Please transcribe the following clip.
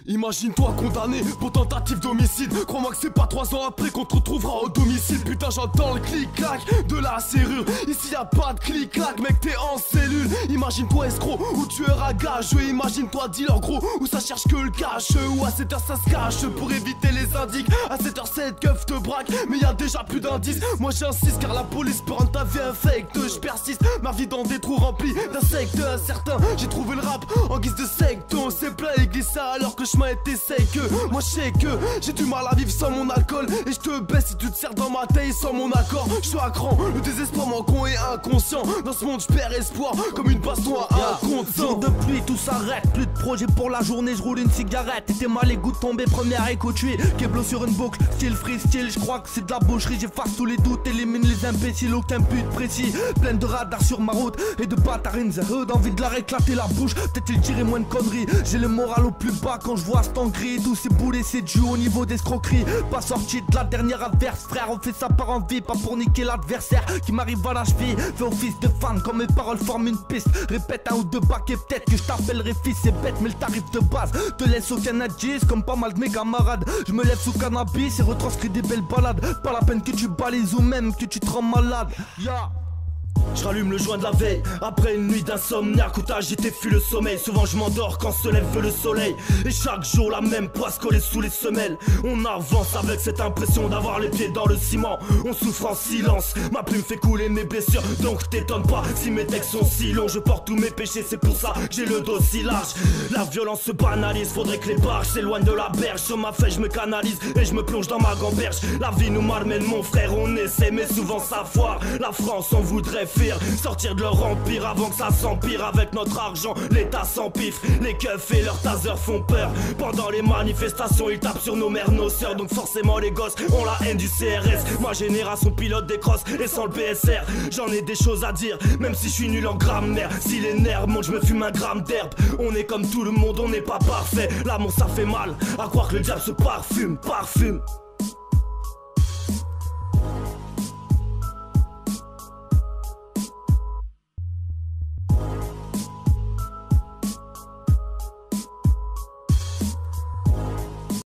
Imagine-toi condamné pour tentative d'homicide. Crois-moi que c'est pas 3 ans après qu'on te retrouvera au domicile. Putain, j'entends le clic-clac de la serrure. Ici y'a pas de clic-clac, mec, t'es en cellule. Imagine-toi escroc ou tueur à gage. Imagine-toi dealer gros où ça cherche que le cash. Ou à 7h ça se cache pour éviter les indices. À 7h cette keuf te braque, mais y'a déjà plus d'indices. Moi j'insiste car la police peut rendre ta vie infecte. Je persiste, ma vie dans des trous remplis d'insectes incertains. J'ai trouvé le rap en guise de secte. On s'est plein et glisse ça alors que chemin était sec. Moi je sais que j'ai du mal à vivre sans mon alcool. Et je te baisse si tu te sers dans ma taille sans mon accord. Je suis à cran, le désespoir manquant et inconscient. Dans ce monde je perds espoir comme une baston à un compte. Jour de pluie tout s'arrête, plus de projet pour la journée, je roule une cigarette. T'es mal les gouttes tombées, première écho tuée. Keblo sur une boucle, style freestyle, je crois que c'est de la boucherie. J'efface tous les doutes, élimine les imbéciles, aucun but précis. Plein de radars sur ma route et de bâtarines. D'envie de leur éclater la bouche, peut-être il dirait moins de conneries. J'ai le moral au plus bas quand je vois ce temps gris. Tous ces boulets c'est dû au niveau d'escroquerie. Pas sorti de la dernière adverse, frère. On fait ça par envie, pas pour niquer l'adversaire qui m'arrive à la cheville. Fais office de fan quand mes paroles forment une piste. Répète un ou deux bacs et peut-être que je t'appellerai fils. C'est bête mais le tarif de base te laisse aucun indice. Comme pas mal de mes camarades, je me lève sous cannabis et retranscris des belles balades. Pas la peine que tu balises ou même que tu te rends malade. Je rallume le joint de la veille, après une nuit d'insomniaque où t'as agité fuit le sommeil. Souvent je m'endors quand se lève le soleil. Et chaque jour la même poisse collée sous les semelles. On avance avec cette impression d'avoir les pieds dans le ciment. On souffre en silence, ma plume fait couler mes blessures. Donc t'étonne pas si mes textes sont si longs. Je porte tous mes péchés, c'est pour ça que j'ai le dos si large. La violence se banalise, faudrait que les barges s'éloignent de la berge. Sur ma feuille je me canalise et je me plonge dans ma gamberge. La vie nous malmène mon frère, on essaie mais souvent ça foire. La France on voudrait sortir de leur empire avant que ça s'empire. Avec notre argent, l'État s'empifre. Les keufs et leurs tasers font peur. Pendant les manifestations, ils tapent sur nos mères, nos sœurs. Donc forcément les gosses ont la haine du CRS. Ma génération pilote des crosses et sans le PSR. J'en ai des choses à dire, même si je suis nul en grammaire. Si les nerfs montent, je me fume un gramme d'herbe. On est comme tout le monde, on n'est pas parfait. L'amour ça fait mal, à croire que le diable se parfume.